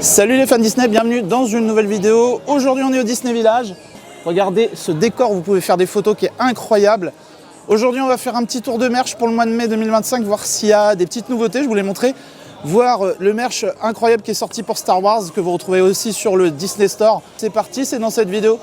Salut les fans Disney, bienvenue dans une nouvelle vidéo. Aujourd'hui on est au Disney Village. Regardez ce décor, vous pouvez faire des photos qui est incroyable. Aujourd'hui on va faire un petit tour de merch pour le mois de mai 2025, voir s'il y a des petites nouveautés, je vous les montrer. Voir le merch incroyable qui est sorti pour Star Wars, que vous retrouvez aussi sur le Disney Store. C'est parti, c'est dans cette vidéo.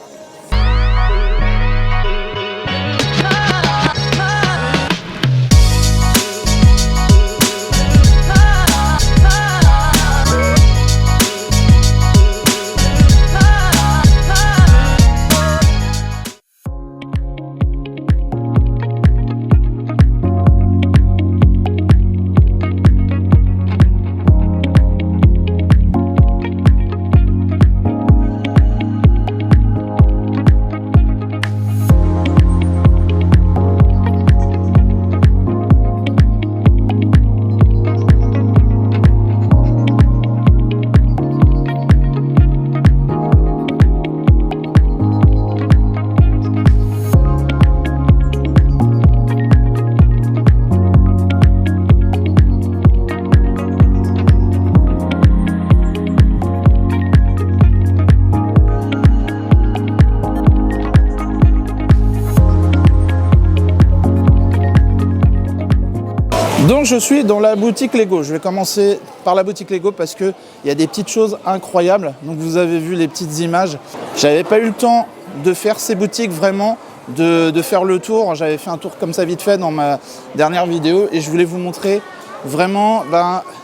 Donc je suis dans la boutique Lego. Je vais commencer par la boutique Lego parce qu'il y a des petites choses incroyables. Donc vous avez vu les petites images. J'avais pas eu le temps de faire ces boutiques vraiment, de faire le tour. J'avais fait un tour comme ça vite fait dans ma dernière vidéo et je voulais vous montrer vraiment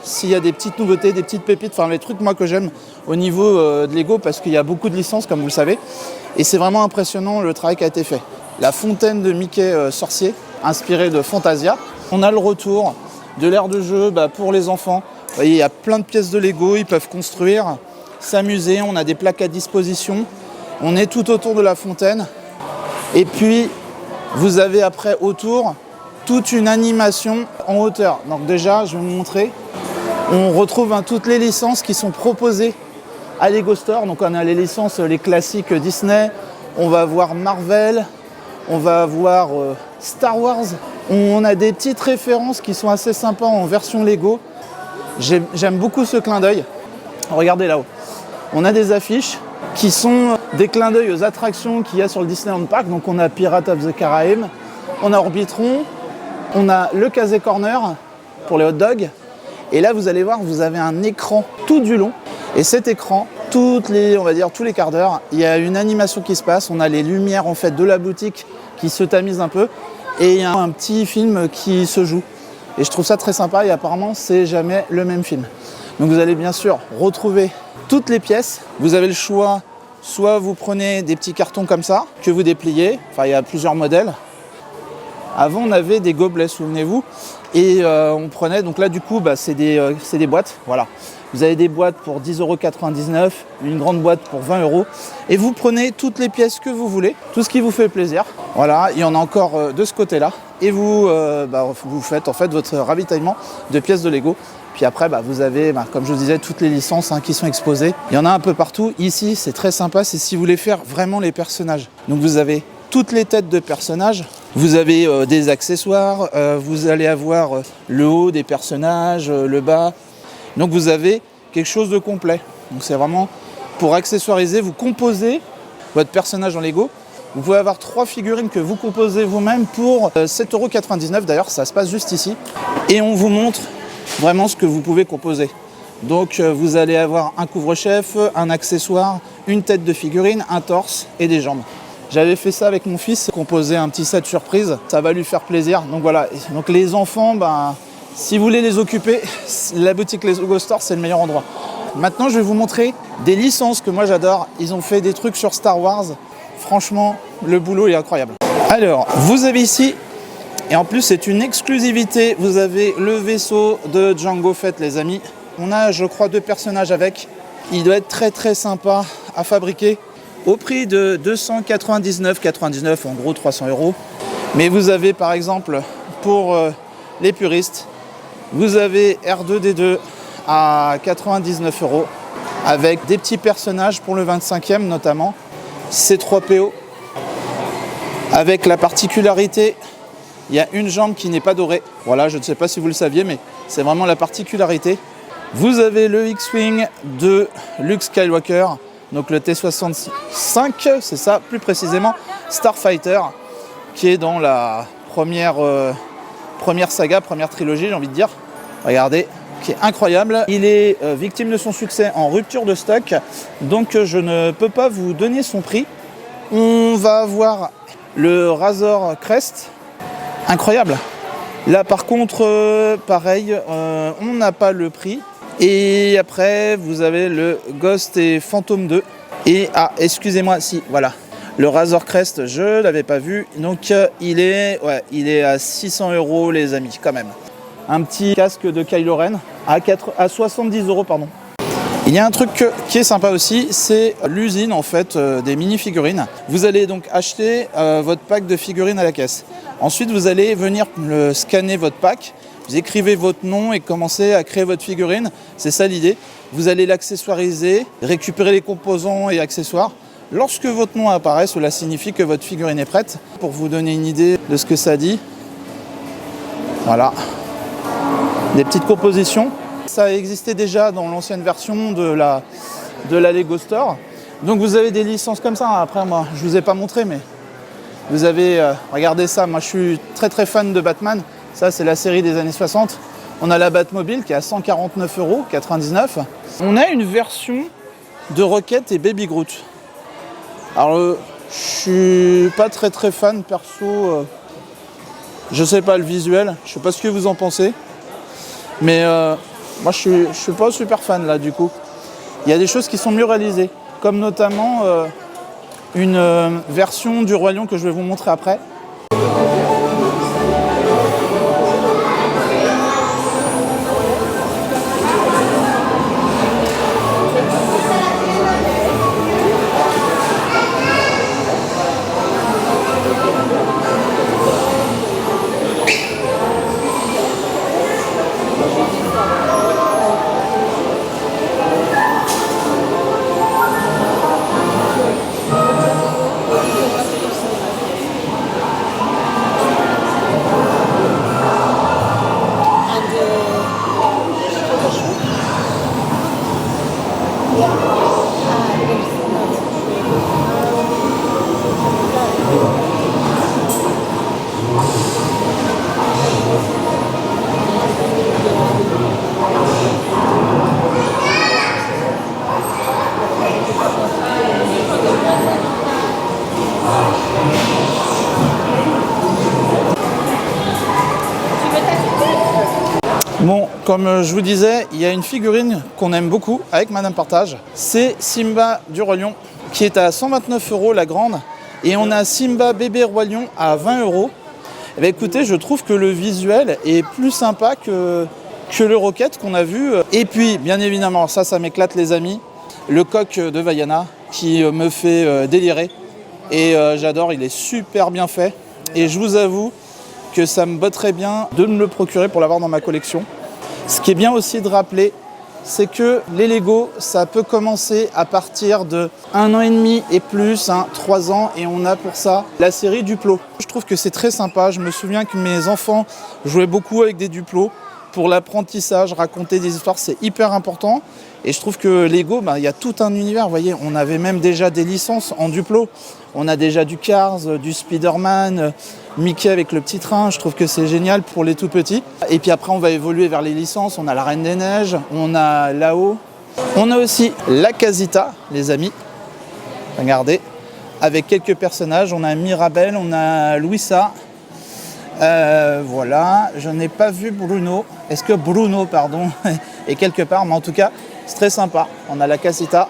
s'il y a des petites nouveautés, des petites pépites, enfin les trucs moi que j'aime au niveau de Lego parce qu'il y a beaucoup de licences comme vous le savez. Et c'est vraiment impressionnant le travail qui a été fait. La fontaine de Mickey sorcier inspirée de Fantasia. On a le retour de l'aire de jeu pour les enfants. Vous voyez, il y a plein de pièces de Lego, ils peuvent construire, s'amuser. On a des plaques à disposition. On est tout autour de la fontaine. Et puis, vous avez après autour toute une animation en hauteur. Donc déjà, je vais vous montrer. On retrouve toutes les licences qui sont proposées à Lego Store. Donc on a les licences, les classiques Disney. On va voir Marvel. On va voir Star Wars. On a des petites références qui sont assez sympas en version Lego. J'aime beaucoup ce clin d'œil. Regardez là-haut. On a des affiches qui sont des clins d'œil aux attractions qu'il y a sur le Disneyland Park. Donc on a Pirates of the Caribbean, on a Orbitron, on a le Casey Corner pour les hot dogs. Et là vous allez voir, vous avez un écran tout du long. Et cet écran, tous les quarts d'heure, il y a une animation qui se passe. On a les lumières en fait de la boutique qui se tamisent un peu. Et il y a un petit film qui se joue. Et je trouve ça très sympa et apparemment c'est jamais le même film. Donc vous allez bien sûr retrouver toutes les pièces. Vous avez le choix, soit vous prenez des petits cartons comme ça, que vous dépliez. Enfin il y a plusieurs modèles. Avant on avait des gobelets, souvenez-vous. Et on prenait, donc là du coup c'est des boîtes, voilà. Vous avez des boîtes pour 10,99 €, une grande boîte pour 20 €. Et vous prenez toutes les pièces que vous voulez, tout ce qui vous fait plaisir. Voilà, il y en a encore de ce côté-là. Et vous faites en fait votre ravitaillement de pièces de Lego. Puis après, vous avez, comme je vous disais, toutes les licences qui sont exposées. Il y en a un peu partout. Ici, c'est très sympa, c'est si vous voulez faire vraiment les personnages. Donc vous avez toutes les têtes de personnages. Vous avez des accessoires, vous allez avoir le haut des personnages, le bas. Donc vous avez quelque chose de complet. Donc c'est vraiment pour accessoiriser, vous composez votre personnage en Lego. Vous pouvez avoir 3 figurines que vous composez vous-même pour 7,99 €. D'ailleurs, ça se passe juste ici. Et on vous montre vraiment ce que vous pouvez composer. Donc vous allez avoir un couvre-chef, un accessoire, une tête de figurine, un torse et des jambes. J'avais fait ça avec mon fils, composer un petit set surprise. Ça va lui faire plaisir. Donc voilà. Donc les enfants, si vous voulez les occuper, la boutique Lego Store, c'est le meilleur endroit. Maintenant, je vais vous montrer des licences que moi j'adore. Ils ont fait des trucs sur Star Wars. Franchement, le boulot est incroyable. Alors, vous avez ici, et en plus c'est une exclusivité, vous avez le vaisseau de Jango Fett, les amis. On a, je crois, 2 personnages avec. Il doit être très très sympa à fabriquer. Au prix de 299,99 €, en gros 300 €. Mais vous avez par exemple, pour les puristes, vous avez R2-D2 à 99 € avec des petits personnages pour le 25e notamment. C3PO avec la particularité, il y a une jambe qui n'est pas dorée. Voilà, je ne sais pas si vous le saviez, mais c'est vraiment la particularité. Vous avez le X-Wing de Luke Skywalker, donc le T-65, c'est ça, plus précisément Starfighter, qui est dans la première saga, première trilogie, j'ai envie de dire. Regardez, qui est incroyable. Il est victime de son succès en rupture de stock, donc je ne peux pas vous donner son prix. On va avoir le Razor Crest, incroyable. Là par contre, pareil, on n'a pas le prix. Et après, vous avez le Ghost et Phantom 2. Et, excusez-moi, si, voilà. Le Razor Crest, je ne l'avais pas vu. Donc, il est à 600 € les amis, quand même. Un petit casque de Kylo Ren à 70 €, pardon. Il y a un truc qui est sympa aussi, c'est l'usine en fait des mini-figurines. Vous allez donc acheter votre pack de figurines à la caisse. Ensuite, vous allez venir scanner votre pack. Vous écrivez votre nom et commencez à créer votre figurine. C'est ça l'idée. Vous allez l'accessoiriser, récupérer les composants et accessoires. Lorsque votre nom apparaît, cela signifie que votre figurine est prête. Pour vous donner une idée de ce que ça dit, voilà, des petites compositions. Ça existait déjà dans l'ancienne version de la Lego Store. Donc vous avez des licences comme ça. Après, moi, je ne vous ai pas montré, mais vous avez, regardez ça. Moi, je suis très très fan de Batman. Ça, c'est la série des années 60. On a la Batmobile qui est à 149,99 €. On a une version de Rocket et Baby Groot. Alors, je suis pas très très fan perso. Je sais pas le visuel. Je sais pas ce que vous en pensez. Mais moi, je suis pas super fan là du coup. Il y a des choses qui sont mieux réalisées. Comme notamment une version du Roi Lion que je vais vous montrer après. Bon, comme je vous disais, il y a une figurine qu'on aime beaucoup avec Madame Partage. C'est Simba du Roi Lion qui est à 129 € la grande. Et on a Simba bébé Roi Lion à 20 €. Eh bien, écoutez, je trouve que le visuel est plus sympa que le Rocket qu'on a vu. Et puis, bien évidemment, ça m'éclate les amis, le coq de Vaiana qui me fait délirer. Et j'adore, il est super bien fait. Et je vous avoue que ça me botterait bien de me le procurer pour l'avoir dans ma collection. Ce qui est bien aussi de rappeler, c'est que les Lego, ça peut commencer à partir de 1 an et demi et plus, 3 ans, et on a pour ça la série Duplo. Je trouve que c'est très sympa. Je me souviens que mes enfants jouaient beaucoup avec des Duplo. Pour l'apprentissage, raconter des histoires, c'est hyper important. Et je trouve que Lego, il y a tout un univers. Vous voyez, on avait même déjà des licences en Duplo. On a déjà du Cars, du Spider-Man, Mickey avec le petit train. Je trouve que c'est génial pour les tout petits. Et puis après, on va évoluer vers les licences. On a la Reine des Neiges, on a Lao. On a aussi la Casita, les amis. Regardez, avec quelques personnages. On a Mirabel, on a Louisa. Voilà, je n'ai pas vu Bruno. Est-ce que Bruno, pardon, est quelque part? Mais en tout cas, c'est très sympa. On a la Casita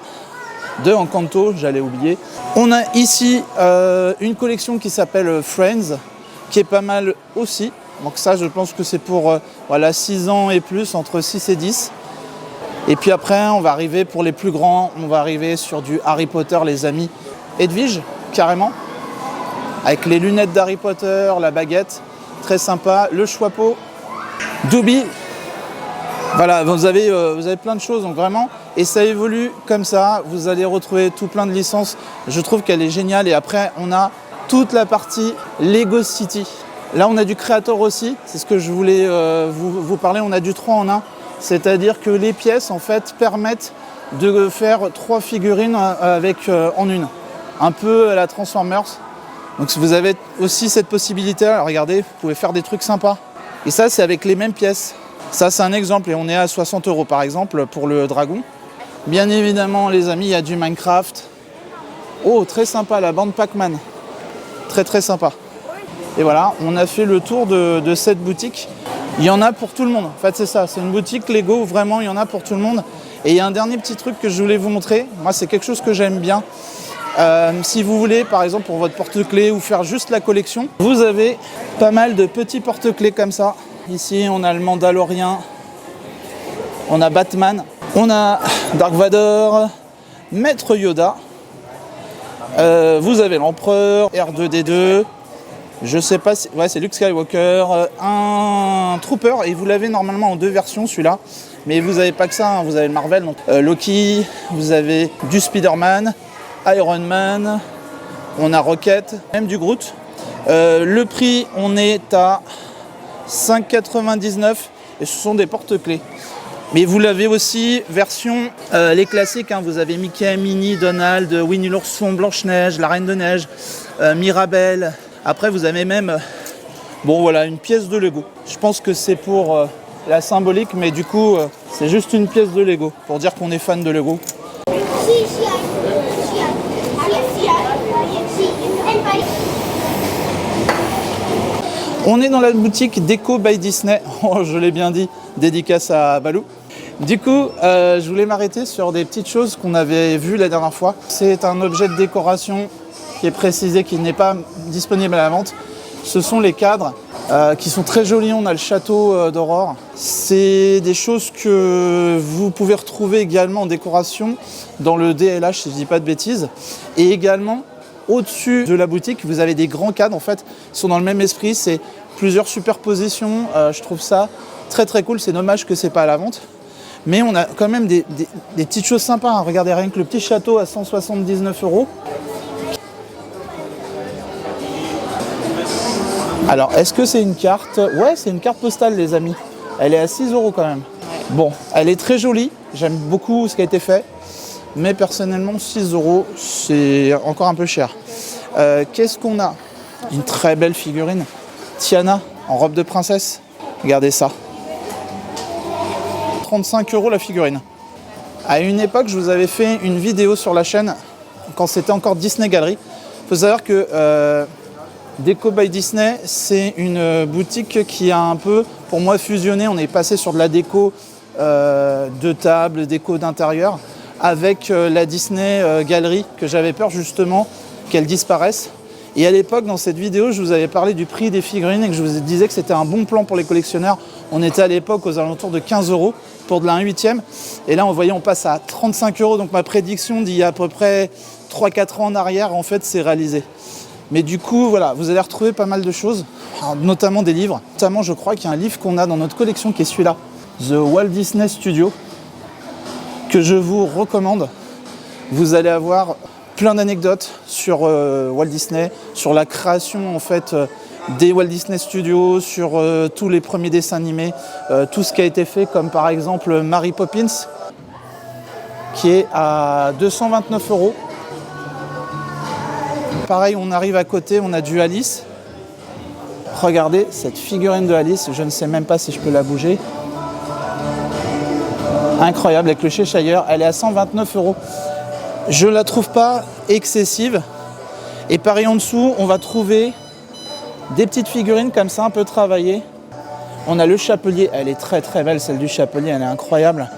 de Encanto, j'allais oublier. On a ici une collection qui s'appelle Friends, qui est pas mal aussi. Donc ça, je pense que c'est pour 6 ans et plus, entre 6 et 10. Et puis après, on va arriver pour les plus grands, on va arriver sur du Harry Potter, les amis. Edwige, carrément. Avec les lunettes d'Harry Potter, la baguette. Très sympa, le chapeau, Dobby, voilà, vous avez plein de choses, donc vraiment, et ça évolue comme ça, vous allez retrouver tout plein de licences, je trouve qu'elle est géniale, et après on a toute la partie Lego City. Là on a du Creator aussi, c'est ce que je voulais vous parler, on a du 3 en 1, C'est-à-dire que les pièces en fait permettent de faire 3 figurines en une. Un peu à la Transformers. Donc vous avez aussi cette possibilité, alors regardez, vous pouvez faire des trucs sympas. Et ça c'est avec les mêmes pièces. Ça c'est un exemple et on est à 60 € par exemple pour le dragon. Bien évidemment les amis, il y a du Minecraft. Oh très sympa la bande Pac-Man. Très très sympa. Et voilà, on a fait le tour de cette boutique. Il y en a pour tout le monde. En fait c'est ça, c'est une boutique Lego où vraiment il y en a pour tout le monde. Et il y a un dernier petit truc que je voulais vous montrer. Moi c'est quelque chose que j'aime bien. Si vous voulez, par exemple, pour votre porte-clés ou faire juste la collection, vous avez pas mal de petits porte-clés comme ça. Ici, on a le Mandalorian, on a Batman, on a Dark Vador, Maître Yoda, vous avez l'Empereur, R2-D2, je sais pas si... Ouais, c'est Luke Skywalker, un Trooper, et vous l'avez normalement en 2 versions, celui-là. Mais vous n'avez pas que ça, hein, vous avez le Marvel, donc Loki, vous avez du Spider-Man, Iron Man, on a Rocket, même du Groot. Le prix, on est à 5,99 € et ce sont des porte-clés. Mais vous l'avez aussi version les classiques, hein, vous avez Mickey, Minnie, Donald, Winnie l'ourson, Blanche-Neige, la Reine de Neige, Mirabelle. Après vous avez même bon voilà une pièce de Lego. Je pense que c'est pour la symbolique, mais du coup c'est juste une pièce de Lego pour dire qu'on est fan de Lego. On est dans la boutique Déco by Disney, oh, je l'ai bien dit, dédicace à Balou. Du coup, je voulais m'arrêter sur des petites choses qu'on avait vues la dernière fois. C'est un objet de décoration qui est précisé, qui n'est pas disponible à la vente. Ce sont les cadres qui sont très jolis. On a le château d'Aurore. C'est des choses que vous pouvez retrouver également en décoration dans le DLH, si je ne dis pas de bêtises. Et également, au-dessus de la boutique, vous avez des grands cadres, en fait, qui sont dans le même esprit. C'est plusieurs superpositions. Je trouve ça très très cool. C'est dommage que c'est pas à la vente. Mais on a quand même des petites choses sympas. Hein. Regardez, rien que le petit château à 179 €. Alors, est-ce que c'est une carte? Ouais, c'est une carte postale, les amis. Elle est à 6 € quand même. Bon, elle est très jolie. J'aime beaucoup ce qui a été fait. Mais personnellement, 6 €, c'est encore un peu cher. Qu'est-ce qu'on a? Une très belle figurine. Tiana, en robe de princesse. Regardez ça. 35 € la figurine. À une époque, je vous avais fait une vidéo sur la chaîne, quand c'était encore Disney Gallery. Il faut savoir que Déco by Disney, c'est une boutique qui a un peu, pour moi, fusionné. On est passé sur de la déco de table, déco d'intérieur, avec la Disney Gallery, que j'avais peur justement qu'elle disparaisse. Et à l'époque, dans cette vidéo, je vous avais parlé du prix des figurines et que je vous disais que c'était un bon plan pour les collectionneurs. On était à l'époque aux alentours de 15 € pour de la 1/8. Et là, on passe à 35 €. Donc ma prédiction d'il y a à peu près 3-4 ans en arrière, en fait, c'est réalisé. Mais du coup, voilà, vous allez retrouver pas mal de choses, notamment des livres. Notamment, je crois qu'il y a un livre qu'on a dans notre collection qui est celui-là, The Walt Disney Studio, que je vous recommande. Vous allez avoir plein d'anecdotes sur Walt Disney, sur la création en fait des Walt Disney Studios, sur tous les premiers dessins animés, tout ce qui a été fait, comme par exemple Mary Poppins, qui est à 229 €. Pareil, on arrive à côté, on a du Alice. Regardez cette figurine de Alice, je ne sais même pas si je peux la bouger. Incroyable, avec le Cheshire, elle est à 129 €. Je ne la trouve pas excessive. Et pareil en dessous, on va trouver des petites figurines comme ça, un peu travaillées. On a le chapelier, elle est très très belle, celle du chapelier, elle est incroyable.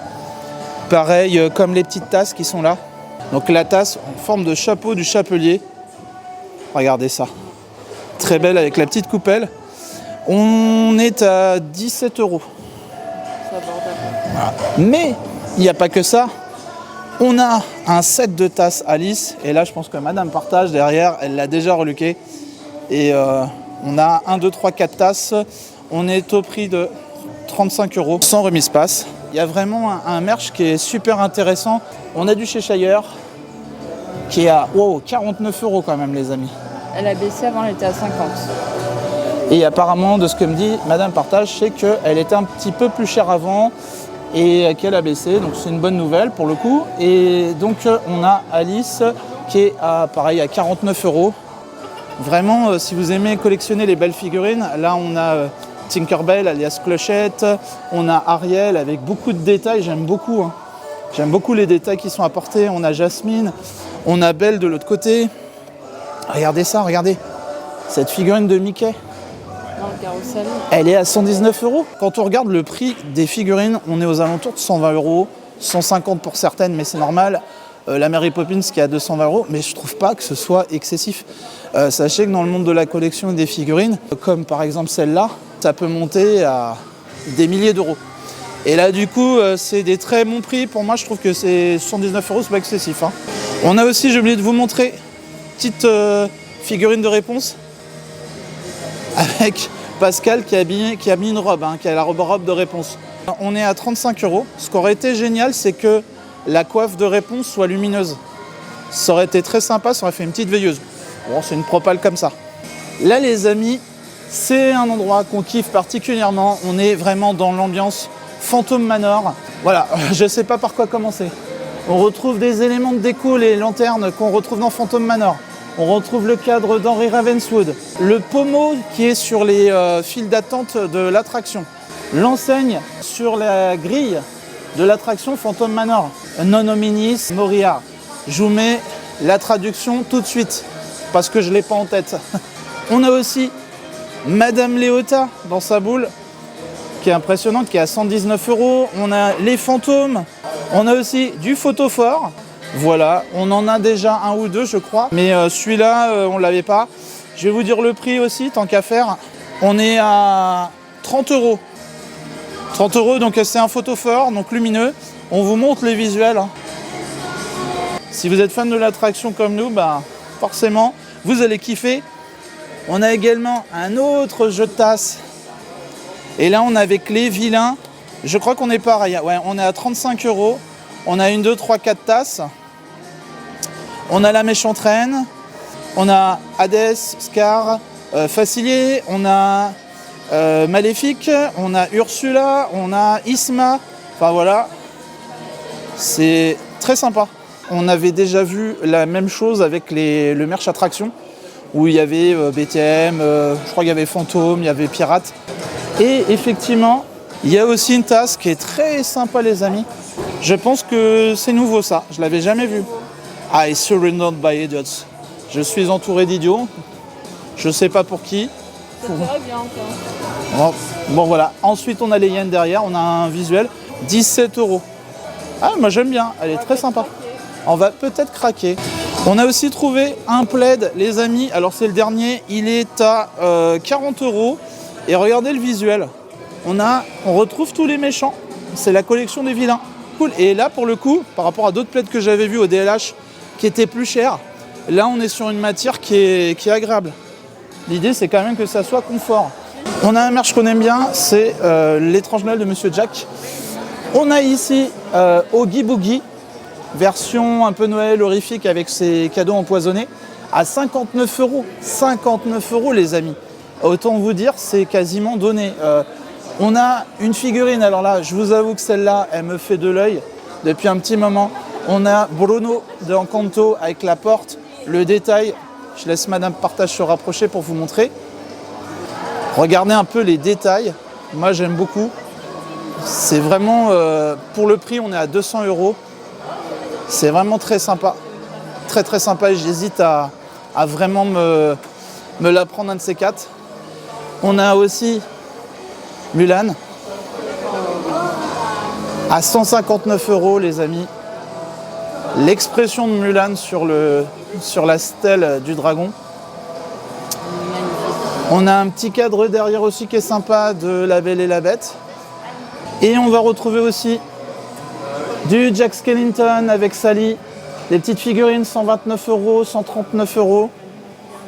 Pareil, comme les petites tasses qui sont là. Donc la tasse en forme de chapeau du chapelier. Regardez ça. Très belle avec la petite coupelle. On est à 17 €. Voilà. Mais il n'y a pas que ça. On a un set de tasses Alice. Et là, je pense que Madame Partage, derrière, elle l'a déjà reluqué. Et on a 1, 2, 3, 4 tasses. On est au prix de 35 € sans remise passe. Il y a vraiment un merch qui est super intéressant. On a du Cheshire qui est à 49 € quand même, les amis. Elle a baissé, avant elle était à 50. Et apparemment, de ce que me dit Madame Partage, c'est qu'elle était un petit peu plus chère avant. et qu'elle a baissé, donc c'est une bonne nouvelle pour le coup. Et donc on a Alice qui est pareil à 49 €. Vraiment, si vous aimez collectionner les belles figurines, là on a Tinkerbell alias Clochette, on a Ariel avec beaucoup de détails, j'aime beaucoup. J'aime beaucoup les détails qui sont apportés. On a Jasmine, on a Belle de l'autre côté. Regardez ça, regardez. Cette figurine de Mickey. Dans le carrousel. Elle est à 119 €. Quand on regarde le prix des figurines, on est aux alentours de 120 €, 150 pour certaines, mais c'est normal. La Mary Poppins qui est à 220 €, mais je trouve pas que ce soit excessif. Sachez que dans le monde de la collection des figurines, comme par exemple celle-là, ça peut monter à des milliers d'euros. Et là du coup, c'est des très bons prix. Pour moi, je trouve que c'est 119 €, c'est pas excessif. On a aussi, j'ai oublié de vous montrer, petite figurine de réponse avec Pascal qui a mis une robe, qui a la robe de réponse. On est à 35 €. Ce qui aurait été génial, c'est que la coiffe de réponse soit lumineuse. Ça aurait été très sympa, ça aurait fait une petite veilleuse. Bon, c'est une propale comme ça. Là, les amis, c'est un endroit qu'on kiffe particulièrement. On est vraiment dans l'ambiance Phantom Manor. Voilà, je sais pas par quoi commencer. On retrouve des éléments de déco, les lanternes qu'on retrouve dans Phantom Manor. On retrouve le cadre d'Henry Ravenswood. Le pommeau qui est sur les files d'attente de l'attraction. L'enseigne sur la grille de l'attraction Phantom Manor. Non hominis Moria. Je vous mets la traduction tout de suite parce que je ne l'ai pas en tête. On a aussi Madame Léota dans sa boule qui est impressionnante, qui est à 119 €. On a les fantômes. On a aussi du photophore. Voilà, on en a déjà un ou deux, je crois. Mais celui-là, on ne l'avait pas. Je vais vous dire le prix aussi, tant qu'à faire. On est à 30 €. 30 €, donc c'est un photophore, donc lumineux. On vous montre les visuels. Si vous êtes fan de l'attraction comme nous, forcément, vous allez kiffer. On a également un autre jeu de tasses. Et là, on a avec les vilains. Je crois qu'on est pareil. Ouais, on est à 35 €. On a une, deux, trois, quatre tasses. On a la méchante reine. On a Hadès, Scar, Facilier. On a Maléfique. On a Ursula. On a Isma. Enfin voilà. C'est très sympa. On avait déjà vu la même chose avec le merch attraction où il y avait BTM, je crois qu'il y avait Fantôme, il y avait Pirate. Et effectivement, il y a aussi une tasse qui est très sympa, les amis. Je pense que c'est nouveau ça, je ne l'avais jamais vu. I surrendered by idiots. Je suis entouré d'idiots. Je ne sais pas pour qui. Ça ferait bien encore. Bon voilà. Ensuite, on a les yens derrière, on a un visuel. 17 €. Ah, moi j'aime bien, elle est très sympa. On va peut-être craquer. On a aussi trouvé un plaid, les amis. Alors c'est le dernier, il est à 40 €. Et regardez le visuel. On retrouve tous les méchants. C'est la collection des vilains. Cool. Et là, pour le coup, par rapport à d'autres plaids que j'avais vus au DLH qui étaient plus chers, là on est sur une matière qui est agréable. L'idée c'est quand même que ça soit confort. On a un merch qu'on aime bien, c'est l'étrange Noël de Monsieur Jack. On a ici Oogie Boogie, version un peu Noël horrifique avec ses cadeaux empoisonnés, à 59 €. 59 € les amis. Autant vous dire, c'est quasiment donné. On a une figurine, alors là, je vous avoue que celle-là, elle me fait de l'œil depuis un petit moment. On a Bruno de Encanto avec la porte, le détail. Je laisse Madame Partage se rapprocher pour vous montrer. Regardez un peu les détails. Moi, j'aime beaucoup. C'est vraiment, pour le prix, on est à 200 €. C'est vraiment très sympa. Très très sympa et j'hésite à vraiment me la prendre un de ces quatre. On a aussi Mulan à 159 € les amis. L'expression de Mulan sur la stèle du dragon. On a un petit cadre derrière aussi qui est sympa de La Belle et la Bête. Et on va retrouver aussi du Jack Skellington avec Sally. Les petites figurines 129 €, 139 €.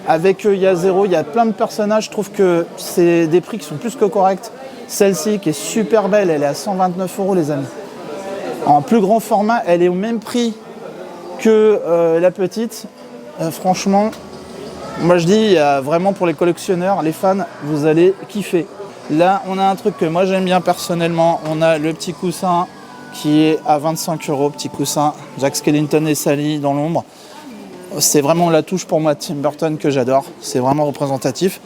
Avec il y a zéro, il y a plein de personnages. Je trouve que c'est des prix qui sont plus que corrects. Celle-ci qui est super belle, elle est à 129 € les amis. En plus grand format, elle est au même prix que la petite. Franchement, moi je dis, il y a vraiment pour les collectionneurs, les fans, vous allez kiffer. Là, on a un truc que moi j'aime bien personnellement. On a le petit coussin qui est à 25 €, petit coussin Jack Skellington et Sally dans l'ombre. C'est vraiment la touche pour moi Tim Burton que j'adore. C'est vraiment représentatif.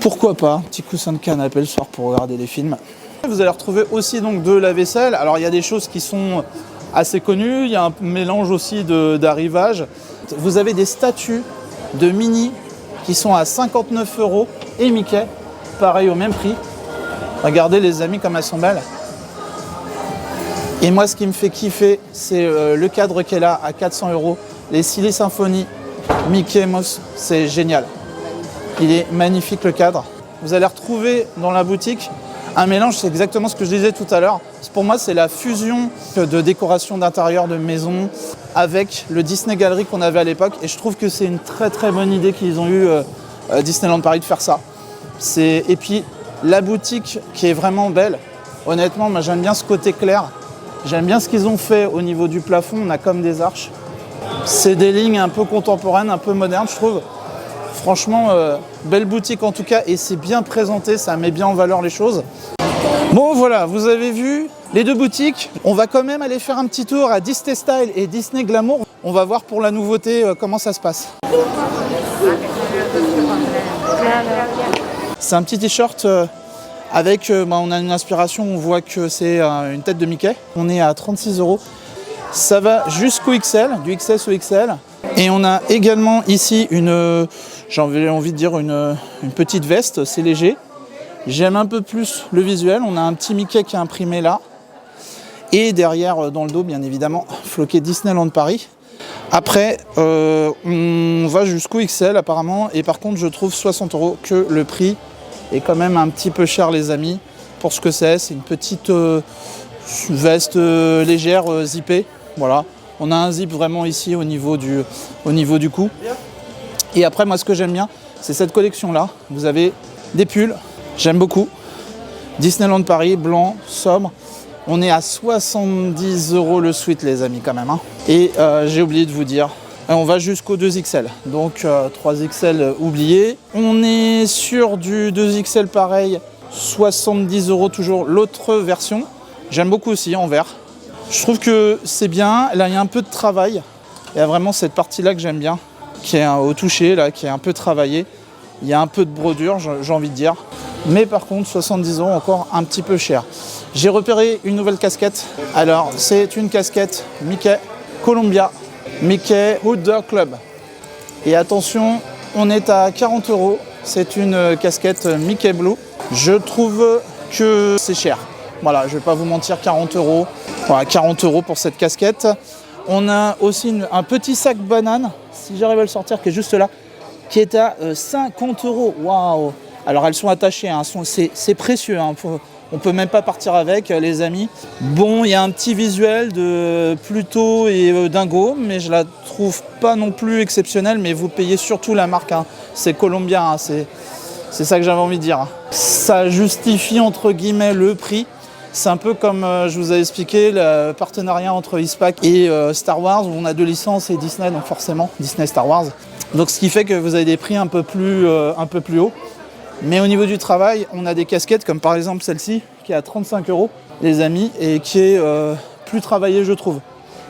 Pourquoi pas, petit coussin de canapé le soir pour regarder des films. Vous allez retrouver aussi donc de la vaisselle. Alors il y a des choses qui sont assez connues. Il y a un mélange aussi d'arrivage. Vous avez des statues de Minnie qui sont à 59 € et Mickey, pareil au même prix. Regardez les amis comme elles sont belles. Et moi ce qui me fait kiffer, c'est le cadre qui est là à 400 €. Les Silly Symphony, Mickey Mouse, c'est génial. Il est magnifique le cadre. Vous allez retrouver dans la boutique un mélange, c'est exactement ce que je disais tout à l'heure. Pour moi, c'est la fusion de décoration d'intérieur de maison avec le Disney Gallery qu'on avait à l'époque. Et je trouve que c'est une très très bonne idée qu'ils ont eu Disneyland Paris de faire ça. Et puis la boutique qui est vraiment belle. Honnêtement, moi j'aime bien ce côté clair. J'aime bien ce qu'ils ont fait au niveau du plafond. On a comme des arches. C'est des lignes un peu contemporaines, un peu modernes, je trouve. Franchement, belle boutique en tout cas, et c'est bien présenté, ça met bien en valeur les choses. Bon voilà, vous avez vu les deux boutiques. On va quand même aller faire un petit tour à Disney Style et Disney Glamour. On va voir pour la nouveauté comment ça se passe. C'est un petit t-shirt avec, on a une inspiration, on voit que c'est une tête de Mickey. On est à 36 €. Ça va jusqu'au XL, du XS au XL. Et on a également ici j'ai envie de dire une petite veste, c'est léger. J'aime un peu plus le visuel. On a un petit Mickey qui est imprimé là. Et derrière, dans le dos, bien évidemment, floqué Disneyland Paris. Après, on va jusqu'au XL apparemment. Et par contre, je trouve 60 € que le prix est quand même un petit peu cher, les amis. Pour ce que c'est une petite veste légère, zippée. Voilà. On a un zip vraiment ici au niveau du cou. Et après, moi, ce que j'aime bien, c'est cette collection-là. Vous avez des pulls, j'aime beaucoup. Disneyland Paris, blanc, sobre. On est à 70 € le suite, les amis, quand même. Hein. Et j'ai oublié de vous dire, on va jusqu'au 2XL. Donc 3XL oublié. On est sur du 2XL pareil, 70 € toujours l'autre version. J'aime beaucoup aussi en vert. Je trouve que c'est bien. Là, il y a un peu de travail. Il y a vraiment cette partie-là que j'aime bien, qui est au toucher, là, qui est un peu travaillée. Il y a un peu de brodure, j'ai envie de dire. Mais par contre, 70 € encore un petit peu cher. J'ai repéré une nouvelle casquette. Alors, c'est une casquette Mickey Columbia, Mickey Outdoor Club. Et attention, on est à 40 €. C'est une casquette Mickey Blue. Je trouve que c'est cher. Voilà, je ne vais pas vous mentir, 40 €. Voilà, 40 € pour cette casquette. On a aussi un petit sac banane, si j'arrive à le sortir, qui est juste là, qui est à 50 €. Waouh! Alors elles sont attachées, hein, c'est précieux. Hein, on ne peut même pas partir avec, les amis. Bon, il y a un petit visuel de Pluto et Dingo, mais je la trouve pas non plus exceptionnelle. Mais vous payez surtout la marque. Hein. C'est Columbia, hein, c'est ça que j'avais envie de dire. Ça justifie entre guillemets le prix. C'est un peu comme je vous avais expliqué le partenariat entre ISPAC et Star Wars, où on a deux licences et Disney, donc forcément Disney Star Wars. Donc ce qui fait que vous avez des prix un peu plus hauts. Mais au niveau du travail, on a des casquettes comme par exemple celle-ci qui est à 35 €, les amis, et qui est plus travaillée, je trouve.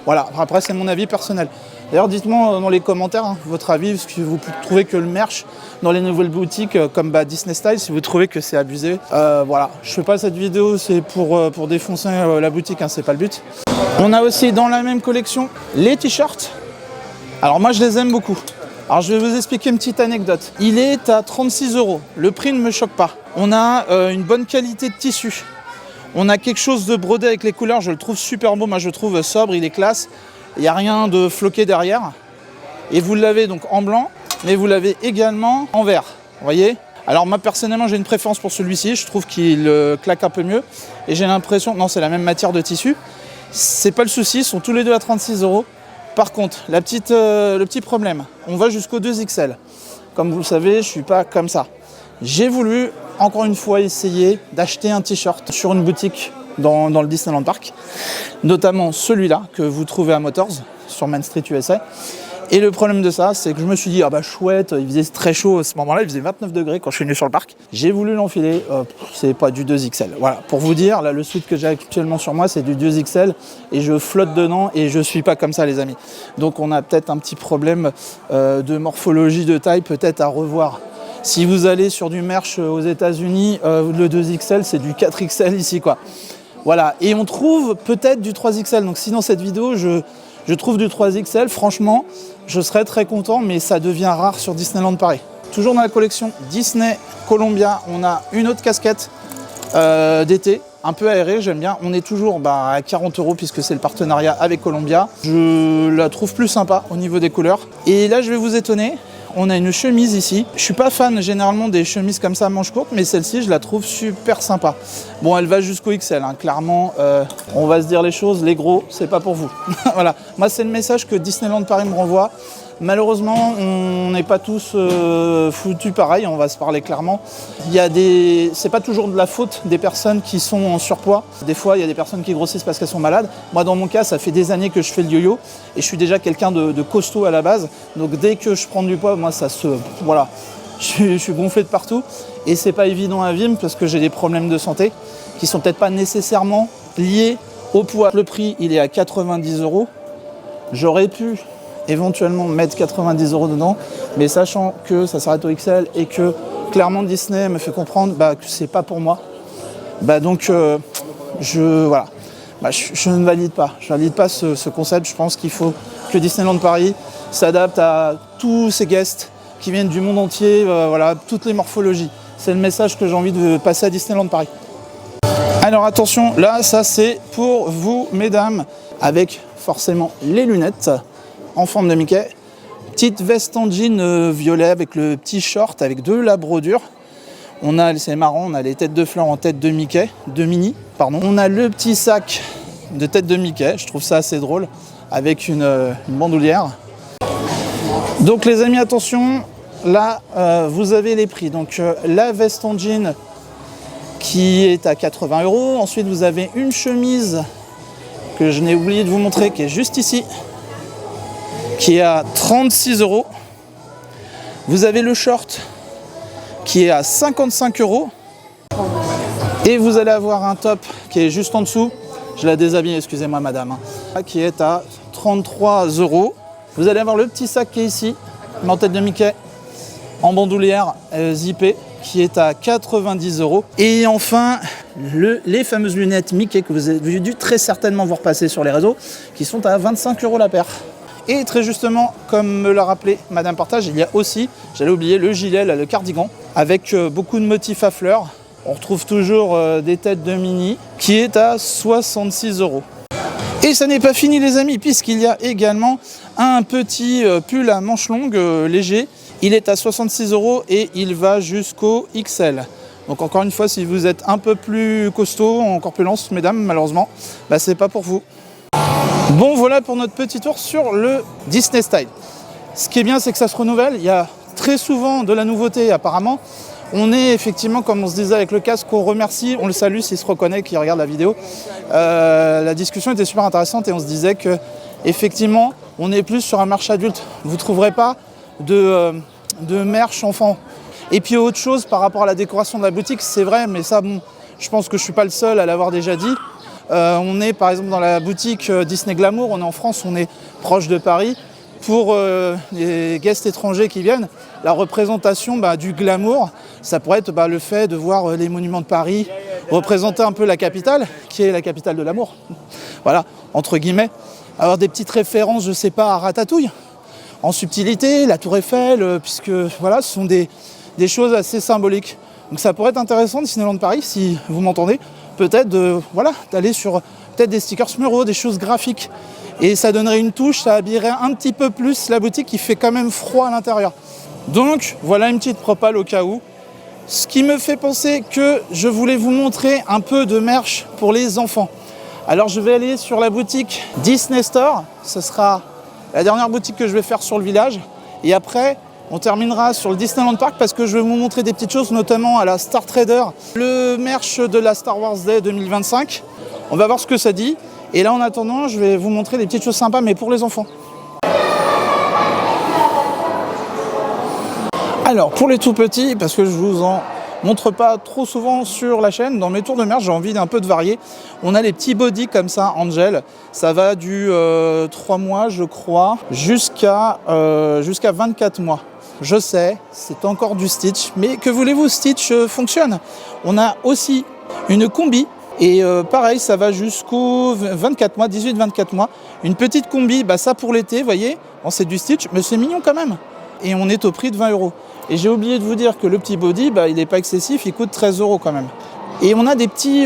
Voilà, après c'est mon avis personnel. D'ailleurs, dites-moi dans les commentaires votre avis, si vous trouvez que le merch dans les nouvelles boutiques comme Disney Style, si vous trouvez que c'est abusé. Voilà, je fais pas cette vidéo, c'est pour défoncer la boutique, c'est pas le but. On a aussi dans la même collection les t-shirts. Alors moi je les aime beaucoup. Alors je vais vous expliquer une petite anecdote. Il est à 36 €. Le prix ne me choque pas. On a une bonne qualité de tissu. On a quelque chose de brodé avec les couleurs, je le trouve super beau. Moi je le trouve sobre, il est classe. Il n'y a rien de floqué derrière. Et vous l'avez donc en blanc, mais vous l'avez également en vert. Vous voyez ? Alors moi personnellement j'ai une préférence pour celui-ci. Je trouve qu'il claque un peu mieux. Et j'ai l'impression, non c'est la même matière de tissu. C'est pas le souci, ils sont tous les deux à 36 €. Par contre, le petit problème, on va jusqu'au 2XL. Comme vous le savez, je ne suis pas comme ça. J'ai voulu, encore une fois, essayer d'acheter un t-shirt sur une boutique dans le Disneyland Park, notamment celui-là que vous trouvez à Motors, sur Main Street USA. Et le problème de ça, c'est que je me suis dit, ah bah chouette, il faisait très chaud à ce moment-là, il faisait 29 degrés quand je suis venu sur le parc. J'ai voulu l'enfiler, c'est pas du 2XL. Voilà, pour vous dire, là le sweat que j'ai actuellement sur moi, c'est du 2XL et je flotte dedans et je suis pas comme ça les amis. Donc on a peut-être un petit problème de morphologie de taille, peut-être à revoir. Si vous allez sur du merch aux États-Unis, le 2XL c'est du 4XL ici quoi. Voilà, et on trouve peut-être du 3XL. Donc sinon cette vidéo, je trouve du 3XL, franchement, je serais très content, mais ça devient rare sur Disneyland Paris. Toujours dans la collection Disney Columbia, on a une autre casquette d'été, un peu aérée, j'aime bien. On est toujours à 40 € puisque c'est le partenariat avec Columbia. Je la trouve plus sympa au niveau des couleurs. Et là, je vais vous étonner. On a une chemise ici. Je suis pas fan généralement des chemises comme ça à manches courtes, mais celle-ci, je la trouve super sympa. Bon, elle va jusqu'au XL, hein. Clairement, on va se dire les choses, les gros, c'est pas pour vous. Voilà, moi c'est le message que Disneyland Paris me renvoie. Malheureusement, on n'est pas tous foutus pareil, on va se parler clairement. C'est pas toujours de la faute des personnes qui sont en surpoids. Des fois, il y a des personnes qui grossissent parce qu'elles sont malades. Moi, dans mon cas, ça fait des années que je fais le yo-yo et je suis déjà quelqu'un de costaud à la base. Donc, dès que je prends du poids, moi, voilà, je suis gonflé de partout et c'est pas évident à vivre parce que j'ai des problèmes de santé qui sont peut-être pas nécessairement liés au poids. Le prix, il est à 90 €. J'aurais pu éventuellement mettre 90 € dedans, mais sachant que ça s'arrête au XL et que clairement Disney me fait comprendre que c'est pas pour moi, donc je ne valide pas. Je valide pas ce concept. Je pense qu'il faut que Disneyland Paris s'adapte à tous ces guests qui viennent du monde entier, voilà, toutes les morphologies. C'est le message que j'ai envie de passer à Disneyland Paris. Alors attention, là ça c'est pour vous mesdames, avec forcément les lunettes en forme de Mickey. Petite veste en jean violet avec le petit short avec de la brodure. C'est marrant, on a les têtes de fleurs en tête de Mickey, de Minnie, pardon. On a le petit sac de tête de Mickey, je trouve ça assez drôle, avec une bandoulière. Donc les amis, attention, là vous avez les prix. Donc la veste en jean qui est à 80 €. Ensuite vous avez une chemise que je n'ai oublié de vous montrer, qui est juste ici, qui est à 36 €. Vous avez le short qui est à 55 €. Et vous allez avoir un top qui est juste en dessous. Je la déshabille, excusez-moi madame. Qui est à 33 €. Vous allez avoir le petit sac qui est ici, en tête de Mickey, en bandoulière zippée, qui est à 90 €. Et enfin, les fameuses lunettes Mickey que vous avez dû très certainement voir passer sur les réseaux, qui sont à 25 € la paire. Et très justement, comme me l'a rappelé Madame Partage, il y a aussi, j'allais oublier, le gilet, là, le cardigan, avec beaucoup de motifs à fleurs. On retrouve toujours des têtes de Minnie, qui est à 66 €. Et ça n'est pas fini les amis, puisqu'il y a également un petit pull à manches longues léger. Il est à 66 € et il va jusqu'au XL. Donc encore une fois, si vous êtes un peu plus costaud, en corpulence, mesdames, malheureusement, c'est pas pour vous. Bon, voilà pour notre petit tour sur le Disney Style. Ce qui est bien, c'est que ça se renouvelle. Il y a très souvent de la nouveauté apparemment. On est effectivement, comme on se disait avec le casque, on remercie, on le salue s'il se reconnaît, qui regarde la vidéo. La discussion était super intéressante et on se disait que effectivement, on est plus sur un marché adulte. Vous ne trouverez pas de merch enfant. Et puis autre chose par rapport à la décoration de la boutique, c'est vrai, mais ça, bon, je pense que je ne suis pas le seul à l'avoir déjà dit. On est par exemple dans la boutique Disney Glamour, on est en France, on est proche de Paris. Pour les guests étrangers qui viennent, la représentation du glamour, ça pourrait être le fait de voir les monuments de Paris représenter un peu la capitale, qui est la capitale de l'amour. Voilà, entre guillemets. Avoir des petites références, je sais pas, à Ratatouille, en subtilité, la Tour Eiffel, puisque voilà, ce sont des choses assez symboliques. Donc ça pourrait être intéressant, Disneyland Paris, si vous m'entendez, peut-être d'aller sur peut-être des stickers muraux, des choses graphiques. Et ça donnerait une touche, ça habillerait un petit peu plus la boutique qui fait quand même froid à l'intérieur. Donc voilà une petite propale au cas où. Ce qui me fait penser que je voulais vous montrer un peu de merch pour les enfants. Alors je vais aller sur la boutique Disney Store. Ce sera la dernière boutique que je vais faire sur le village. Et après, on terminera sur le Disneyland Park parce que je vais vous montrer des petites choses, notamment à la Star Trader, le merch de la Star Wars Day 2025. On va voir ce que ça dit. Et là, en attendant, je vais vous montrer des petites choses sympas, mais pour les enfants. Alors pour les tout petits, parce que je vous en montre pas trop souvent sur la chaîne, dans mes tours de mer, j'ai envie d'un peu de varier. On a les petits body comme ça, Angel. Ça va du 3 mois, je crois, jusqu'à 24 mois. Je sais, c'est encore du Stitch, mais que voulez-vous, Stitch fonctionne. On a aussi une combi, et pareil, ça va jusqu'aux 24 mois, 18-24 mois. Une petite combi, bah ça pour l'été, vous voyez, bon, c'est du Stitch, mais c'est mignon quand même. Et on est au prix de 20 €. Et j'ai oublié de vous dire que le petit body, bah, il n'est pas excessif, il coûte 13 € quand même. Et on a des petits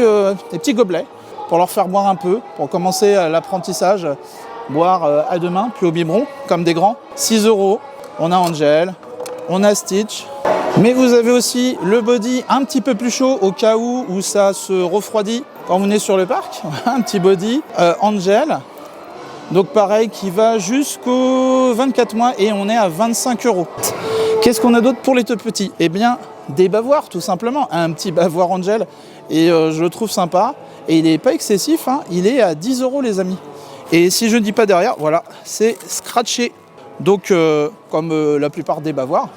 gobelets pour leur faire boire un peu, pour commencer l'apprentissage, boire à deux mains, puis au biberon, comme des grands. 6 €. On a Angel, on a Stitch. Mais vous avez aussi le body un petit peu plus chaud au cas où ça se refroidit quand vous venez sur le parc. Un petit body Angel. Donc pareil, qui va jusqu'aux 24 mois et on est à 25 €. Qu'est-ce qu'on a d'autre pour les tout petits? Eh bien, des bavoirs tout simplement. Un petit bavoir Angel et je le trouve sympa. Et il n'est pas excessif, hein. Il est à 10 € les amis. Et si je ne dis pas derrière, voilà, c'est scratché. Donc comme la plupart des bavoirs.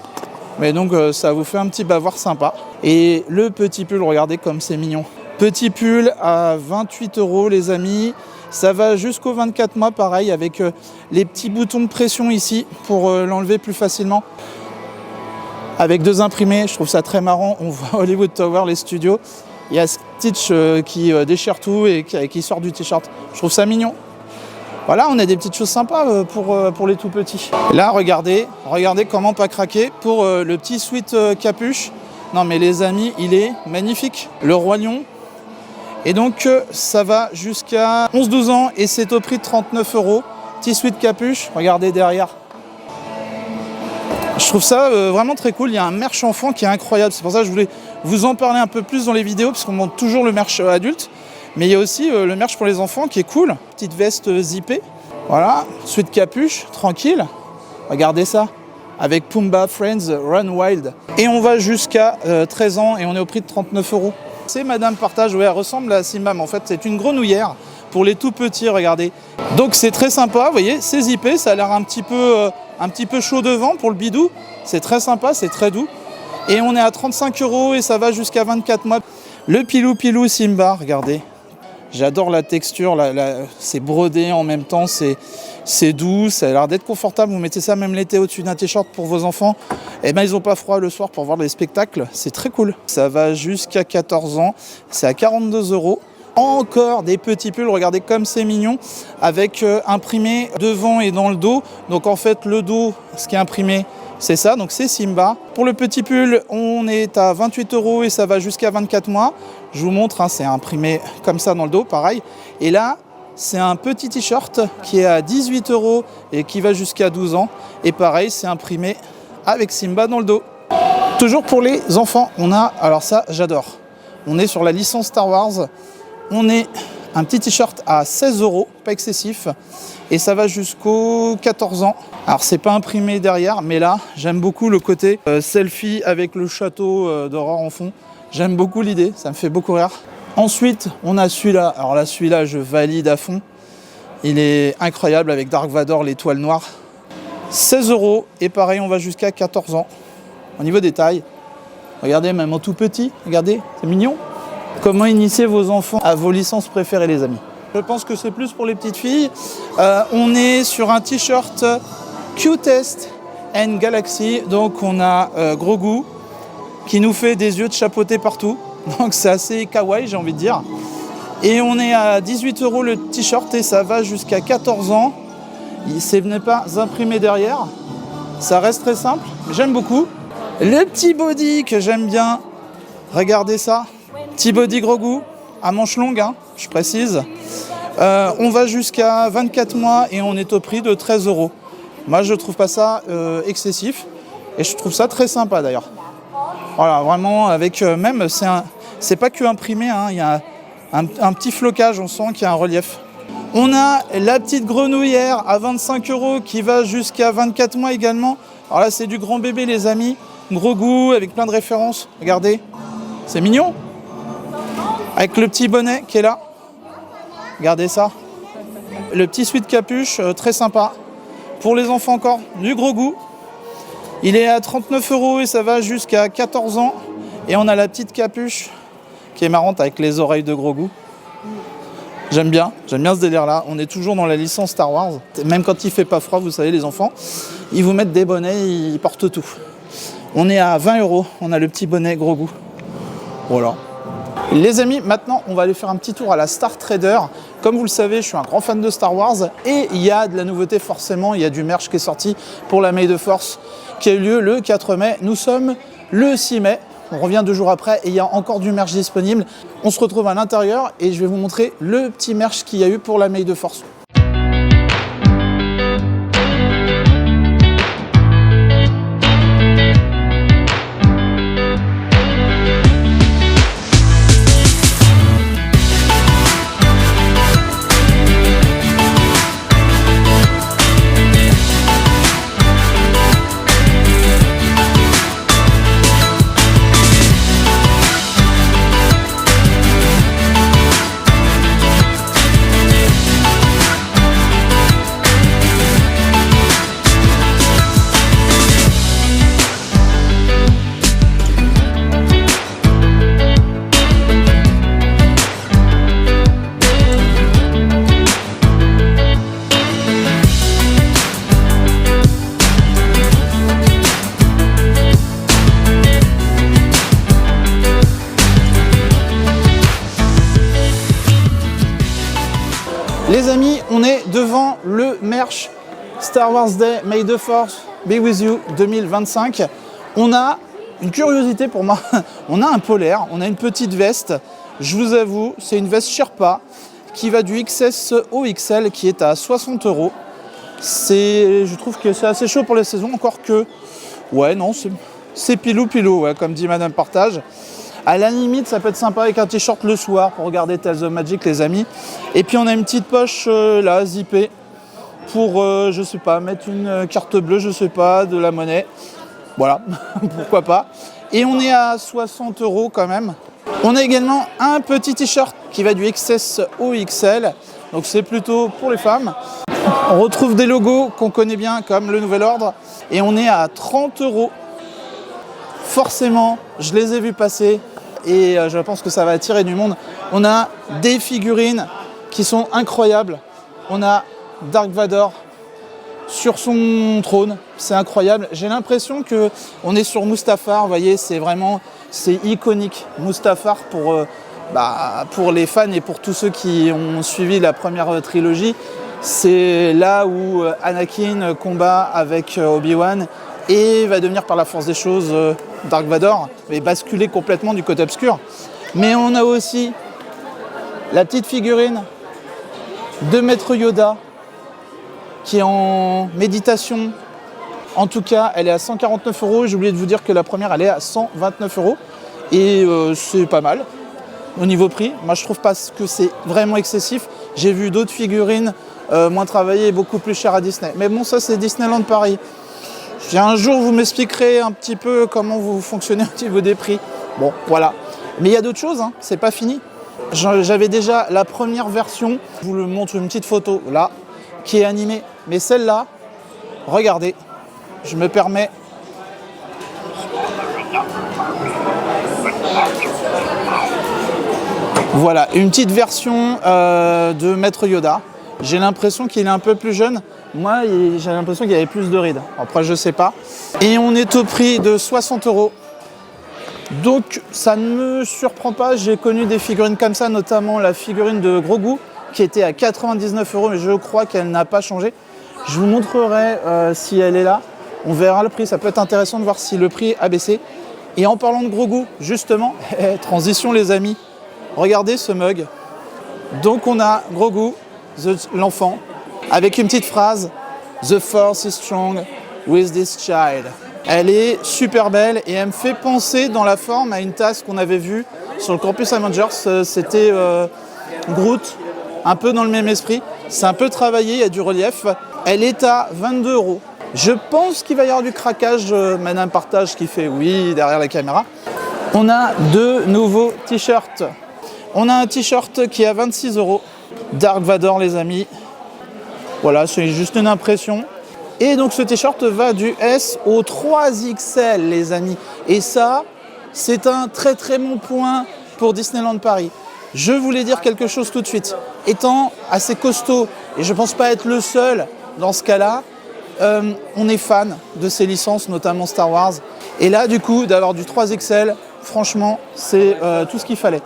Mais donc ça vous fait un petit bavoir sympa. Et le petit pull, regardez comme c'est mignon. Petit pull à 28 € les amis. Ça va jusqu'aux 24 mois, pareil, avec les petits boutons de pression ici pour l'enlever plus facilement. Avec 2 imprimés, je trouve ça très marrant. On voit Hollywood Tower, les studios. Il y a Stitch qui déchire tout et qui sort du t-shirt. Je trouve ça mignon. Voilà, on a des petites choses sympas pour les tout petits. Là, regardez comment pas craquer pour le petit sweat capuche. Non mais les amis, il est magnifique. Le Roi Lion. Et donc ça va jusqu'à 11-12 ans et c'est au prix de 39 €. Petit sweat capuche, regardez derrière. Je trouve ça vraiment très cool. Il y a un merch enfant qui est incroyable. C'est pour ça que je voulais vous en parler un peu plus dans les vidéos parce qu'on montre toujours le merch adulte. Mais il y a aussi le merch pour les enfants qui est cool. Petite veste zippée. Voilà, sweat capuche, tranquille. Regardez ça. Avec Pumbaa Friends Run Wild. Et on va jusqu'à 13 ans et on est au prix de 39 €. C'est Madame Partage, ouais, elle ressemble à Simba, mais en fait c'est une grenouillère pour les tout petits, regardez. Donc c'est très sympa, vous voyez, c'est zippé, ça a l'air un petit peu chaud devant pour le bidou. C'est très sympa, c'est très doux. Et on est à 35 € et ça va jusqu'à 24 mois. Le pilou Simba, regardez. J'adore la texture, c'est brodé en même temps, c'est doux, ça a l'air d'être confortable. Vous mettez ça même l'été au-dessus d'un t-shirt pour vos enfants. Et ben ils n'ont pas froid le soir pour voir les spectacles, c'est très cool. Ça va jusqu'à 14 ans, c'est à 42 €. Encore des petits pulls, regardez comme c'est mignon, avec imprimé devant et dans le dos. Donc en fait le dos, ce qui est imprimé, c'est ça, donc c'est Simba. Pour le petit pull, on est à 28 € et ça va jusqu'à 24 mois. Je vous montre, hein, c'est imprimé comme ça dans le dos, pareil. Et là, c'est un petit t-shirt qui est à 18 € et qui va jusqu'à 12 ans. Et pareil, c'est imprimé avec Simba dans le dos. Toujours pour les enfants, on a, alors ça j'adore, on est sur la licence Star Wars. On est un petit t-shirt à 16 €, pas excessif. Et ça va jusqu'aux 14 ans. Alors c'est pas imprimé derrière, mais là j'aime beaucoup le côté selfie avec le château d'Aurore en fond. J'aime beaucoup l'idée, ça me fait beaucoup rire. Ensuite on a celui-là, alors là celui-là je valide à fond. Il est incroyable avec Dark Vador, l'étoile noire. 16 € et pareil on va jusqu'à 14 ans. Au niveau des tailles, regardez même en tout petit, regardez, c'est mignon. Comment initier vos enfants à vos licences préférées les amis? Je pense que c'est plus pour les petites filles. On est sur un t-shirt Cutest and Galaxy. Donc on a Grogu qui nous fait des yeux de chapeauté partout. Donc c'est assez kawaii j'ai envie de dire. Et on est à 18 € le t-shirt et ça va jusqu'à 14 ans. Ce n'est pas imprimé derrière. Ça reste très simple, mais j'aime beaucoup. Le petit body que j'aime bien. Regardez ça. Petit body Grogu à manches longues, hein, je précise. On va jusqu'à 24 mois et on est au prix de 13 €. Moi, je trouve pas ça excessif et je trouve ça très sympa d'ailleurs. Voilà, vraiment avec même c'est pas que imprimé, hein, il y a un petit flocage, on sent qu'il y a un relief. On a la petite grenouillère à 25 € qui va jusqu'à 24 mois également. Alors là, c'est du grand bébé les amis, gros goût avec plein de références. Regardez, c'est mignon. Avec le petit bonnet qui est là. Regardez ça. Le petit sweat capuche, très sympa. Pour les enfants encore, du gros goût. Il est à 39 € et ça va jusqu'à 14 ans. Et on a la petite capuche qui est marrante avec les oreilles de Grogu. J'aime bien ce délire-là. On est toujours dans la licence Star Wars. Même quand il fait pas froid, vous savez, les enfants, ils vous mettent des bonnets, ils portent tout. On est à 20 €. On a le petit bonnet Grogu. Voilà. Les amis, maintenant, on va aller faire un petit tour à la Star Trader. Comme vous le savez, je suis un grand fan de Star Wars et il y a de la nouveauté forcément. Il y a du merch qui est sorti pour la May the Force qui a eu lieu le 4 mai. Nous sommes le 6 mai. On revient 2 jours après et il y a encore du merch disponible. On se retrouve à l'intérieur et je vais vous montrer le petit merch qu'il y a eu pour la May the Force. Les amis, on est devant le merch Star Wars Day May the Force Be With You 2025. On a une curiosité pour moi, on a un polaire, on a une petite veste. Je vous avoue, c'est une veste Sherpa qui va du XS au XL qui est à 60 €. Je trouve que c'est assez chaud pour les saisons, encore que, ouais non, c'est pilou, ouais, comme dit Madame Partage. À la limite, ça peut être sympa avec un t-shirt le soir pour regarder Tales of Magic, les amis. Et puis on a une petite poche là, zippée, pour, je sais pas, mettre une carte bleue, je sais pas, de la monnaie. Voilà, pourquoi pas. Et on est à 60 € quand même. On a également un petit t-shirt qui va du XS au XL. Donc c'est plutôt pour les femmes. On retrouve des logos qu'on connaît bien comme le Nouvel Ordre. Et on est à 30 €. Forcément, je les ai vus passer et je pense que ça va attirer du monde. On a des figurines qui sont incroyables. On a Dark Vador sur son trône, c'est incroyable. J'ai l'impression qu'on est sur Mustafar, vous voyez, c'est iconique. Mustafar pour les fans et pour tous ceux qui ont suivi la première trilogie, c'est là où Anakin combat avec Obi-Wan et va devenir par la force des choses Dark Vador, et basculer complètement du côté obscur. Mais on a aussi la petite figurine de Maître Yoda qui est en méditation. En tout cas, elle est à 149 €. J'ai oublié de vous dire que la première, elle est à 129 €. Et c'est pas mal au niveau prix. Moi, je trouve pas que c'est vraiment excessif. J'ai vu d'autres figurines moins travaillées et beaucoup plus chères à Disney. Mais bon, ça, c'est Disneyland Paris. Un jour, vous m'expliquerez un petit peu comment vous fonctionnez au niveau des prix. Bon, voilà. Mais il y a d'autres choses, hein. C'est pas fini. J'avais déjà la première version. Je vous montre une petite photo, là, qui est animée. Mais celle-là, regardez, je me permets. Voilà, une petite version de Maître Yoda. J'ai l'impression qu'il est un peu plus jeune. Moi, j'ai l'impression qu'il y avait plus de rides. Après, je sais pas. Et on est au prix de 60 €. Donc, ça ne me surprend pas. J'ai connu des figurines comme ça, notamment la figurine de Grogu, qui était à 99 €, mais je crois qu'elle n'a pas changé. Je vous montrerai si elle est là. On verra le prix. Ça peut être intéressant de voir si le prix a baissé. Et en parlant de Grogu, justement, transition les amis, regardez ce mug. Donc, on a Grogu, l'enfant, avec une petite phrase « The Force is strong with this child ». Elle est super belle et elle me fait penser dans la forme à une tasse qu'on avait vue sur le Campus Avengers. C'était Groot, un peu dans le même esprit. C'est un peu travaillé, il y a du relief. Elle est à 22 €. Je pense qu'il va y avoir du craquage, Madame Partage qui fait oui derrière la caméra. On a deux nouveaux t-shirts. On a un t-shirt qui est à 26 €. Dark Vador les amis. Voilà, c'est juste une impression. Et donc ce t-shirt va du S au 3XL, les amis. Et ça, c'est un très très bon point pour Disneyland Paris. Je voulais dire quelque chose tout de suite. Étant assez costaud, et je ne pense pas être le seul dans ce cas-là, on est fan de ces licences, notamment Star Wars. Et là, du coup, d'avoir du 3XL, franchement, c'est tout ce qu'il fallait.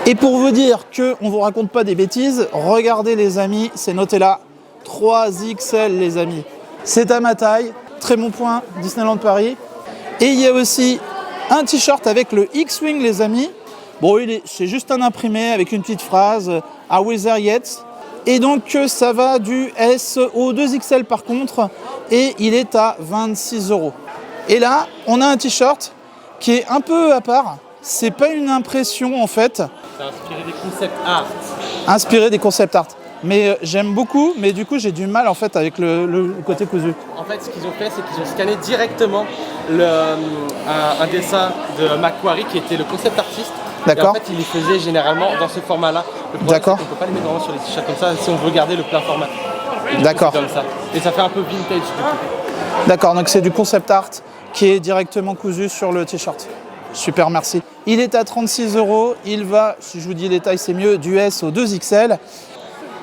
Et pour vous dire qu'on ne vous raconte pas des bêtises, regardez les amis, c'est noté là, 3XL les amis. C'est à ma taille, très bon point, Disneyland Paris. Et il y a aussi un t-shirt avec le X-Wing les amis. Bon, c'est juste un imprimé avec une petite phrase, Are we there yet? Et donc ça va du S au 2XL par contre, et il est à 26 €. Et là, on a un t-shirt qui est un peu à part. C'est pas une impression en fait. C'est inspiré des concept art. Inspiré des concept art. Mais j'aime beaucoup, mais du coup j'ai du mal en fait avec le côté cousu. En fait, ce qu'ils ont fait, c'est qu'ils ont scanné directement un dessin de Macquarie qui était le concept artiste. D'accord. Et en fait, ils les faisaient généralement dans ce format-là. Le problème, D'accord. c'est qu'on ne peut pas les mettre vraiment sur les t-shirts comme ça si on veut garder le plein format. Et du D'accord. coup, c'est comme ça. Et ça fait un peu vintage du coup. D'accord, donc c'est du concept art qui est directement cousu sur le t-shirt. Super, merci. Il est à 36 €. Il va, si je vous dis les tailles, c'est mieux, du S au 2XL.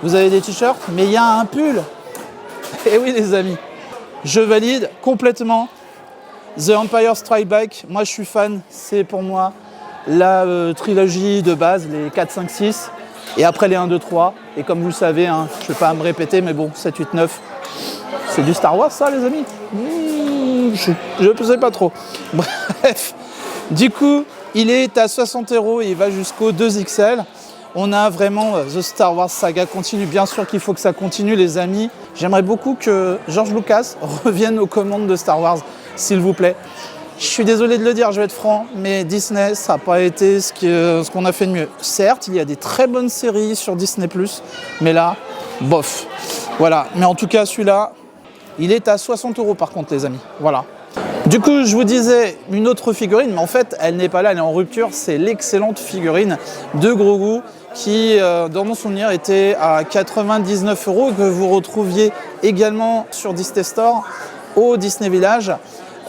Vous avez des t-shirts, mais il y a un pull. Et oui, les amis, je valide complètement. The Empire Strikes Back, moi je suis fan. C'est pour moi la trilogie de base, les 4, 5, 6. Et après les 1, 2, 3. Et comme vous le savez, hein, je ne vais pas me répéter, mais bon, 7, 8, 9. C'est du Star Wars, ça, les amis? Je ne sais pas trop. Bref. Du coup, il est à 60 € et il va jusqu'au 2XL. On a vraiment The Star Wars saga continue. Bien sûr qu'il faut que ça continue, les amis. J'aimerais beaucoup que George Lucas revienne aux commandes de Star Wars, s'il vous plaît. Je suis désolé de le dire, je vais être franc, mais Disney, ça n'a pas été ce qu'on a fait de mieux. Certes, il y a des très bonnes séries sur Disney+, mais là, bof. Voilà, mais en tout cas, celui-là, il est à 60 € par contre, les amis. Voilà. Du coup, je vous disais une autre figurine, mais en fait, elle n'est pas là, elle est en rupture. C'est l'excellente figurine de Grogu qui, dans mon souvenir, était à 99 € que vous retrouviez également sur Disney Store au Disney Village.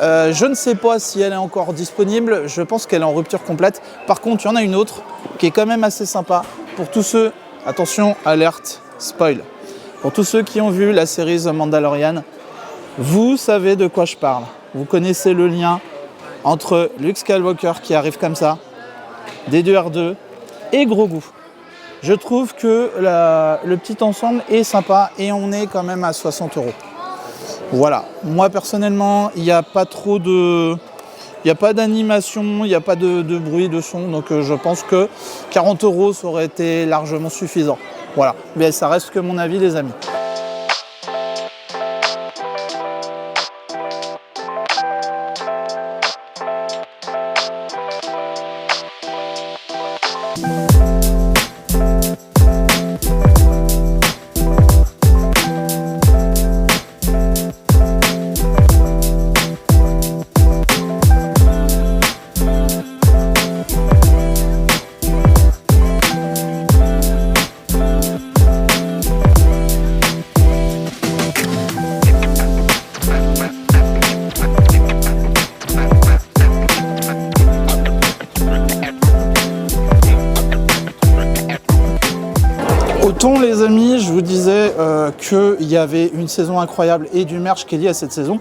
Je ne sais pas si elle est encore disponible, je pense qu'elle est en rupture complète. Par contre, il y en a une autre qui est quand même assez sympa pour tous ceux, attention, alerte, spoil. Pour tous ceux qui ont vu la série The Mandalorian, vous savez de quoi je parle. Vous connaissez le lien entre Luke Skywalker qui arrive comme ça, D2R2 et Grogu. Je trouve que le petit ensemble est sympa et on est quand même à 60 €. Voilà. Moi personnellement, il n'y a pas trop de... Il n'y a pas d'animation, il n'y a pas de bruit, de son, donc je pense que 40 € ça aurait été largement suffisant. Voilà. Mais ça reste que mon avis, les amis. Autant les amis, je vous disais qu'il y avait une saison incroyable et du merch qui est lié à cette saison,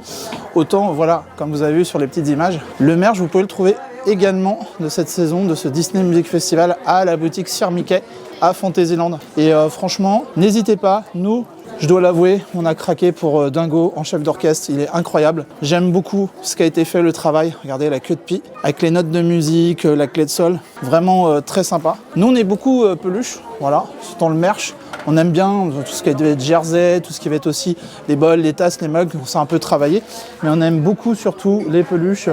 autant voilà, comme vous avez vu sur les petites images, le merch vous pouvez le trouver également de cette saison, de ce Disney Music Festival à la boutique Sir Mickey à Fantasyland. Et franchement, n'hésitez pas, nous, je dois l'avouer, on a craqué pour Dingo en chef d'orchestre, il est incroyable. J'aime beaucoup ce qu'a été fait, le travail. Regardez la queue de pie, avec les notes de musique, la clé de sol, vraiment très sympa. Nous, on est beaucoup peluche, voilà, c'est dans le merch. On aime bien tout ce qui va être jersey, tout ce qui va être aussi les bols, les tasses, les mugs, on s'est un peu travaillé. Mais on aime beaucoup surtout les peluches.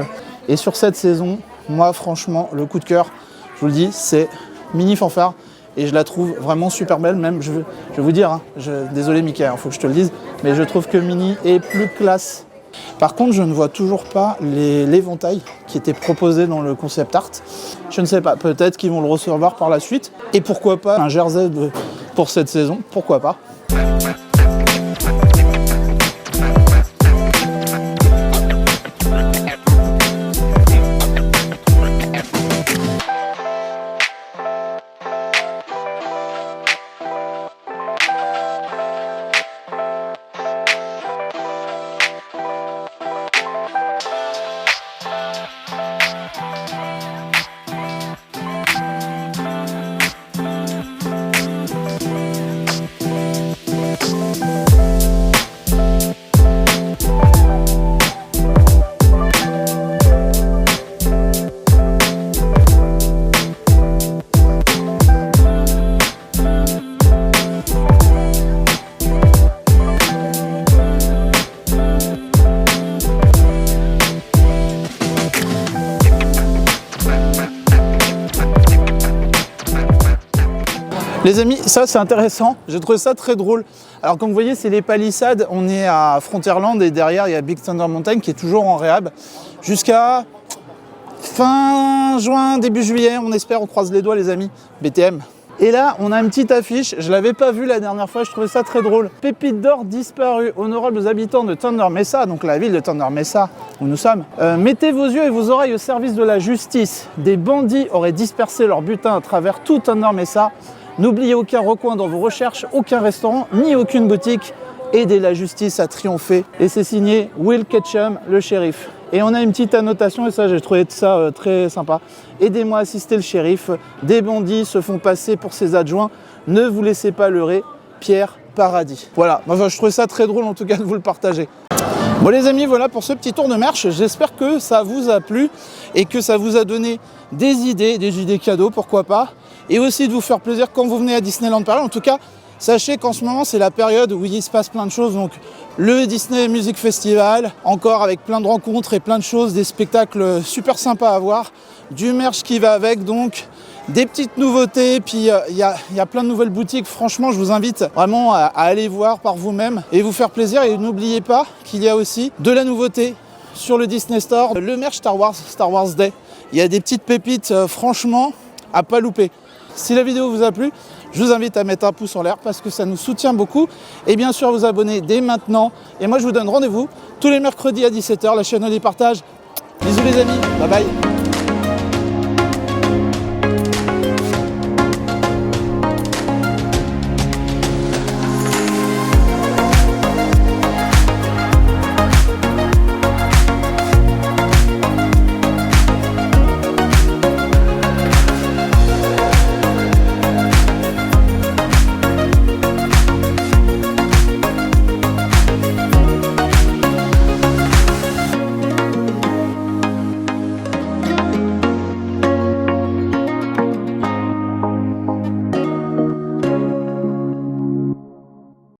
Et sur cette saison, moi franchement, le coup de cœur, je vous le dis, c'est Mini Fanfare. Et je la trouve vraiment super belle, même, je vais vous dire, hein, désolé Mickey, il faut que je te le dise, mais je trouve que Minnie est plus classe. Par contre, je ne vois toujours pas l'éventail qui était proposé dans le concept art. Je ne sais pas, peut-être qu'ils vont le recevoir par la suite. Et pourquoi pas un jersey pour cette saison, pourquoi pas. Les amis, ça c'est intéressant, j'ai trouvé ça très drôle. Alors comme vous voyez, c'est les palissades, on est à Frontierland et derrière il y a Big Thunder Mountain qui est toujours en réhab jusqu'à fin juin, début juillet, on espère, on croise les doigts les amis, BTM. Et là, on a une petite affiche, je ne l'avais pas vue la dernière fois, je trouvais ça très drôle. Pépite d'or disparue, honorable aux habitants de Thunder Mesa, donc la ville de Thunder Mesa où nous sommes. Mettez vos yeux et vos oreilles au service de la justice. Des bandits auraient dispersé leur butin à travers tout Thunder Mesa. N'oubliez aucun recoin dans vos recherches, aucun restaurant, ni aucune boutique. Aidez la justice à triompher. Et c'est signé Will Ketchum, le shérif. Et on a une petite annotation, et ça j'ai trouvé ça très sympa. Aidez-moi à assister le shérif. Des bandits se font passer pour ses adjoints. Ne vous laissez pas leurrer. Pierre Paradis. Voilà, enfin, je trouvais ça très drôle en tout cas de vous le partager. Bon les amis, voilà pour ce petit tour de merch. J'espère que ça vous a plu et que ça vous a donné des idées cadeaux, pourquoi pas. Et aussi de vous faire plaisir quand vous venez à Disneyland Paris. En tout cas, sachez qu'en ce moment, c'est la période où il se passe plein de choses. Donc, le Disney Music Festival, encore avec plein de rencontres et plein de choses, des spectacles super sympas à voir, du merch qui va avec, donc des petites nouveautés. Puis, il y a plein de nouvelles boutiques. Franchement, je vous invite vraiment à aller voir par vous-même et vous faire plaisir. Et n'oubliez pas qu'il y a aussi de la nouveauté sur le Disney Store, le merch Star Wars Day. Il y a des petites pépites, franchement, à pas louper. Si la vidéo vous a plu, je vous invite à mettre un pouce en l'air parce que ça nous soutient beaucoup. Et bien sûr, à vous abonner dès maintenant. Et moi, je vous donne rendez-vous tous les mercredis à 17h, la chaîne des partages. Bisous les amis, bye bye.